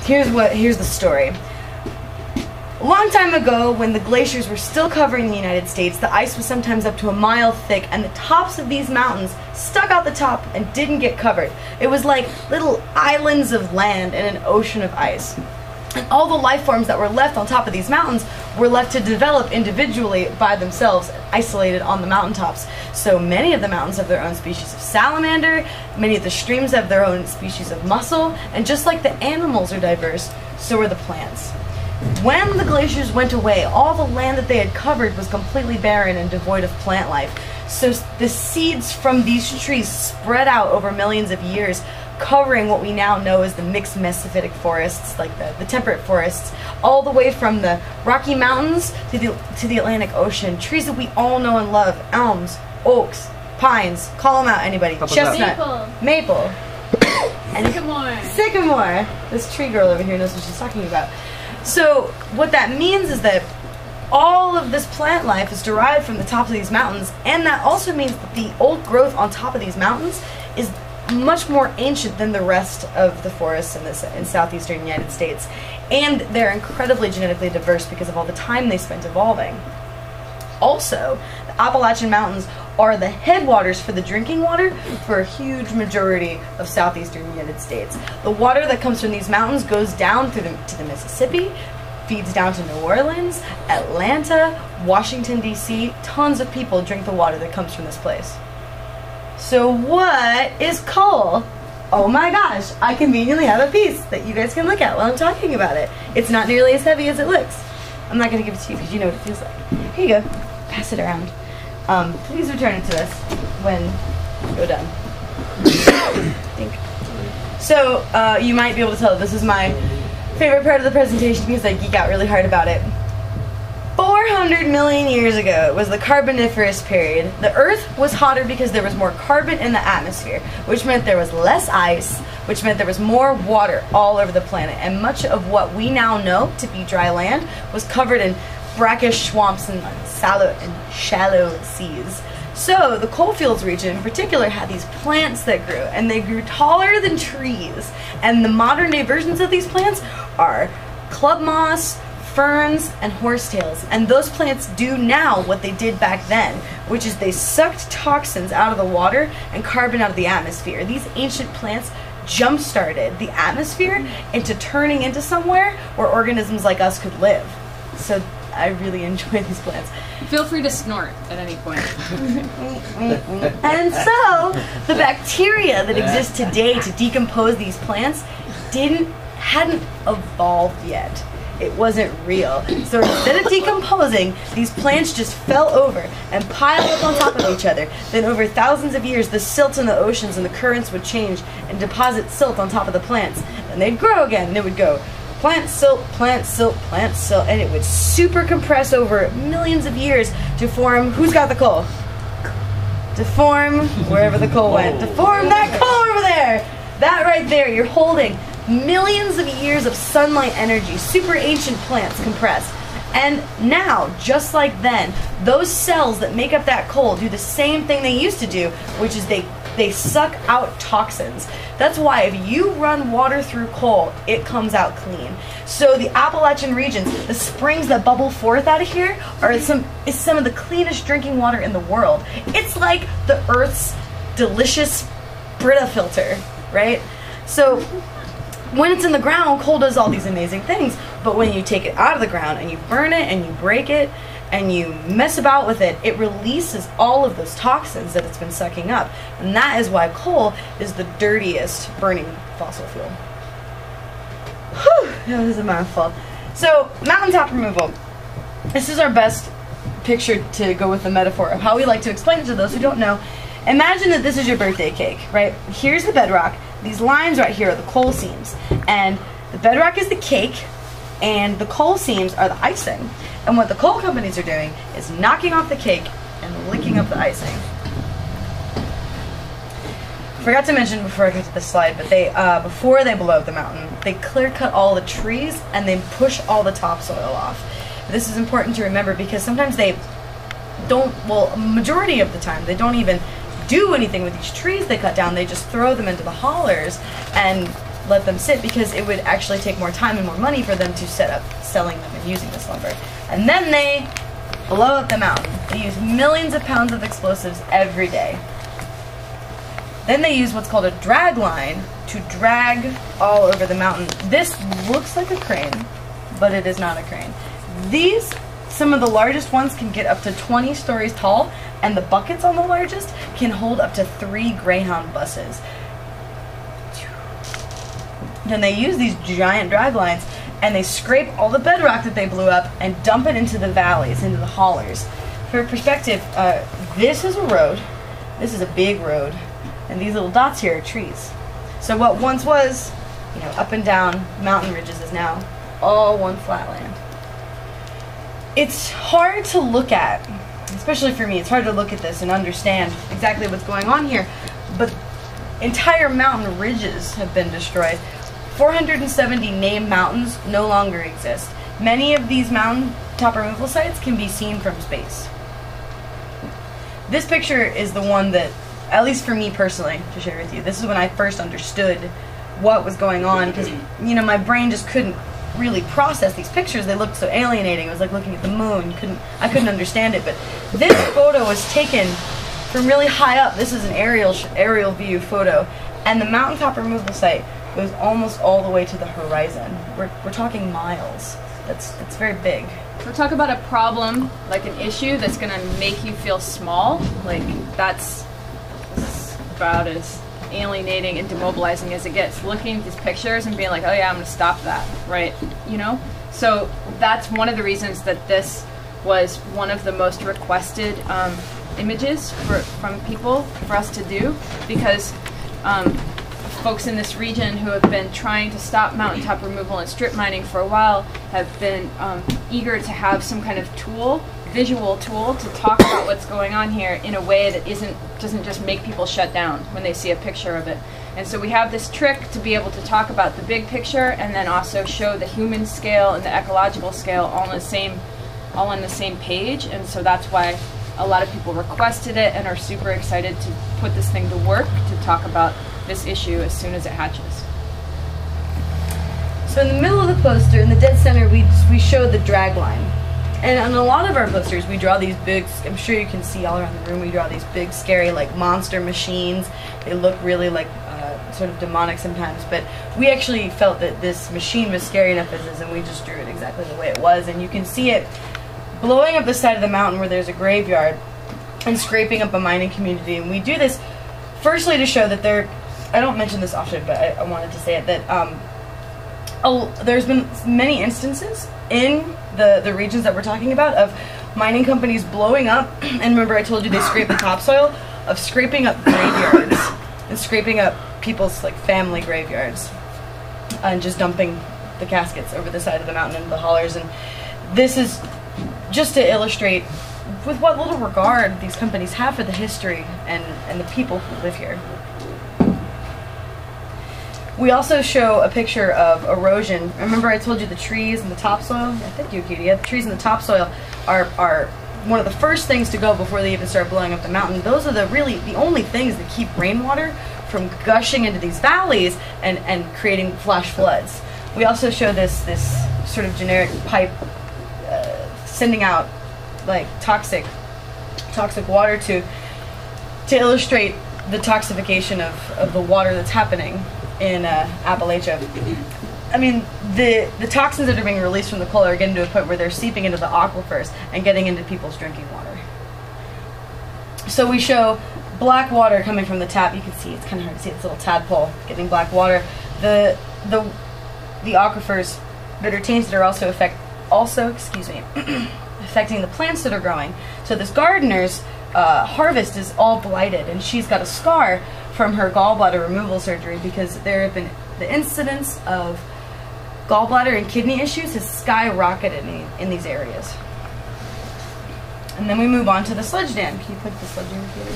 Here's the story. A long time ago, when the glaciers were still covering the United States, the ice was sometimes up to a mile thick, and the tops of these mountains stuck out the top and didn't get covered. It was like little islands of land in an ocean of ice. And all the life forms that were left on top of these mountains were left to develop individually by themselves, isolated on the mountaintops. So many of the mountains have their own species of salamander, many of the streams have their own species of mussel, and just like the animals are diverse, so are the plants. When the glaciers went away, all the land that they had covered was completely barren and devoid of plant life. So the seeds from these trees spread out over millions of years, covering what we now know as the mixed mesophytic forests, like the temperate forests, all the way from the Rocky Mountains to the Atlantic Ocean. Trees that we all know and love: elms, oaks, pines. Call them out, anybody. Chestnut, maple, and sycamore. This tree girl over here knows what she's talking about. So what that means is that all of this plant life is derived from the tops of these mountains, and that also means that the old growth on top of these mountains is much more ancient than the rest of the forests in southeastern United States. And they're incredibly genetically diverse because of all the time they spent evolving. Also, the Appalachian Mountains are the headwaters for the drinking water for a huge majority of southeastern United States. The water that comes from these mountains goes down to the Mississippi, feeds down to New Orleans, Atlanta, Washington, D.C. Tons of people drink the water that comes from this place. So what is coal? Oh my gosh, I conveniently have a piece that you guys can look at while I'm talking about it. It's not nearly as heavy as it looks. I'm not going to give it to you because you know what it feels like. Here you go. Pass it around. Please return it to us when you're done. So, you might be able to tell this is my favorite part of the presentation because I geek out really hard about it. 400 million years ago was the Carboniferous period. The Earth was hotter because there was more carbon in the atmosphere, which meant there was less ice, which meant there was more water all over the planet, and much of what we now know to be dry land was covered in brackish swamps and shallow seas. So the coalfields region in particular had these plants that grew, and they grew taller than trees. And the modern day versions of these plants are club moss, ferns, and horsetails. And those plants do now what they did back then, which is they sucked toxins out of the water and carbon out of the atmosphere. These ancient plants jump-started the atmosphere into turning into somewhere where organisms like us could live. So I really enjoy these plants. Feel free to snort at any point. And so, the bacteria that exist today to decompose these plants hadn't evolved yet. It wasn't real. So instead of decomposing, these plants just fell over and piled up on top of each other. Then over thousands of years, the silt in the oceans and the currents would change and deposit silt on top of the plants. And they'd grow again, and it would go plant silt, plant silt, plant silt, and it would super compress over millions of years to form, who's got the coal? To form wherever the coal went. To form that coal over there! That right there, you're holding millions of years of sunlight energy, super ancient plants compressed. And now, just like then, those cells that make up that coal do the same thing they used to do, which is they suck out toxins. That's why if you run water through coal, it comes out clean. So the Appalachian regions, the springs that bubble forth out of here, is some of the cleanest drinking water in the world. It's like the Earth's delicious Brita filter, right? So when it's in the ground, coal does all these amazing things, but when you take it out of the ground and you burn it and you break it and you mess about with it, it releases all of those toxins that it's been sucking up. And that is why coal is the dirtiest burning fossil fuel. Whew, that was a mouthful. So, mountaintop removal. This is our best picture to go with the metaphor of how we like to explain it to those who don't know. Imagine that this is your birthday cake, right? Here's the bedrock. These lines right here are the coal seams. And the bedrock is the cake, and the coal seams are the icing. And what the coal companies are doing is knocking off the cake and licking up the icing. Forgot to mention before I got to this slide, but they before they blow up the mountain, they clear cut all the trees and they push all the topsoil off. This is important to remember because sometimes they don't, well, a majority of the time, they don't even do anything with these trees they cut down. They just throw them into the haulers and let them sit because it would actually take more time and more money for them to set up selling them and using this lumber. And then they blow up the mountain. They use millions of pounds of explosives every day. Then they use what's called a drag line to drag all over the mountain. This looks like a crane, but it is not a crane. These, some of the largest ones can get up to 20 stories tall, and the buckets on the largest can hold up to 3 Greyhound buses. Then they use these giant drag lines and they scrape all the bedrock that they blew up and dump it into the valleys, into the hollers. For perspective, this is a road, this is a big road, and these little dots here are trees. So what once was, you know, up and down mountain ridges is now all one flat land. It's hard to look at, especially for me, it's hard to look at this and understand exactly what's going on here, but entire mountain ridges have been destroyed. 470 named mountains no longer exist. Many of these mountain top removal sites can be seen from space. This picture is the one that, at least for me personally, to share with you, this is when I first understood what was going on, because, you know, my brain just couldn't really process these pictures. They looked so alienating. It was like looking at the moon. I couldn't understand it. But this photo was taken from really high up. This is an aerial view photo, and the mountaintop removal site goes almost all the way to the horizon. We're talking miles. That's very big. We're talking about a problem, like an issue that's going to make you feel small. Like that's about as alienating and demobilizing as it gets. Looking at these pictures and being like, oh yeah, I'm going to stop that, right? You know? So that's one of the reasons that this was one of the most requested images from people for us to do, because folks in this region who have been trying to stop mountaintop removal and strip mining for a while have been eager to have some kind of tool, visual tool, to talk about what's going on here in a way that doesn't just make people shut down when they see a picture of it. And so we have this trick to be able to talk about the big picture and then also show the human scale and the ecological scale all on the same page. And so that's why a lot of people requested it and are super excited to put this thing to work to talk about this issue as soon as it hatches. So in the middle of the poster, in the dead center, we show the drag line. And on a lot of our posters, we draw these big, I'm sure you can see all around the room, we draw these big, scary, like, monster machines. They look really like sort of demonic sometimes, but we actually felt that this machine was scary enough as is, and we just drew it exactly the way it was. And you can see it blowing up the side of the mountain where there's a graveyard and scraping up a mining community. And we do this firstly to show that I don't mention this often, but I wanted to say it, that there's been many instances in the regions that we're talking about of mining companies blowing up, and remember I told you they scrape the topsoil, of scraping up graveyards and scraping up people's like family graveyards and just dumping the caskets over the side of the mountain into the hollers. And this is just to illustrate with what little regard these companies have for the history and the people who live here. We also show a picture of erosion. Remember I told you the trees and the topsoil? Yeah, thank you, Cutie. Yeah, the trees and the topsoil are one of the first things to go before they even start blowing up the mountain. Those are the only things that keep rainwater from gushing into these valleys and creating flash floods. We also show this sort of generic pipe sending out like toxic water to illustrate the toxification of the water that's happening in Appalachia. I mean, the toxins that are being released from the coal are getting to a point where they're seeping into the aquifers and getting into people's drinking water. So we show black water coming from the tap. You can see, it's kind of hard to see, it's a little tadpole getting black water. The aquifers that are tainted are also affecting the plants that are growing. So this gardener's harvest is all blighted, and she's got a scar from her gallbladder removal surgery because there have been the incidence of gallbladder and kidney issues has skyrocketed in these areas. And then we move on to the sludge dam. Can you put the sludge dam here?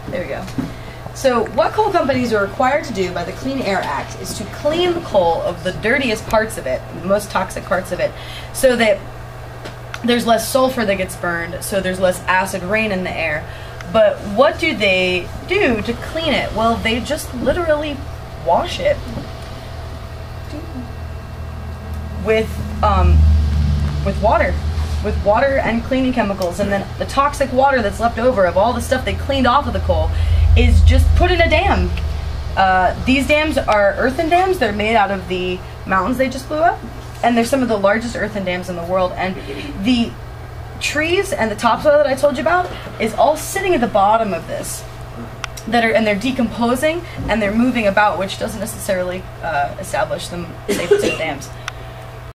There we go. So what coal companies are required to do by the Clean Air Act is to clean the coal of the dirtiest parts of it, the most toxic parts of it, so that there's less sulfur that gets burned, so there's less acid rain in the air. But what do they do to clean it? Well, they just literally wash it. with water. With water and cleaning chemicals, and then the toxic water that's left over of all the stuff they cleaned off of the coal is just put in a dam. These dams are earthen dams. They're made out of the mountains they just blew up, and they're some of the largest earthen dams in the world. And the trees and the topsoil that I told you about is all sitting at the bottom of this, and they're decomposing and they're moving about, which doesn't necessarily establish them safe to the dams.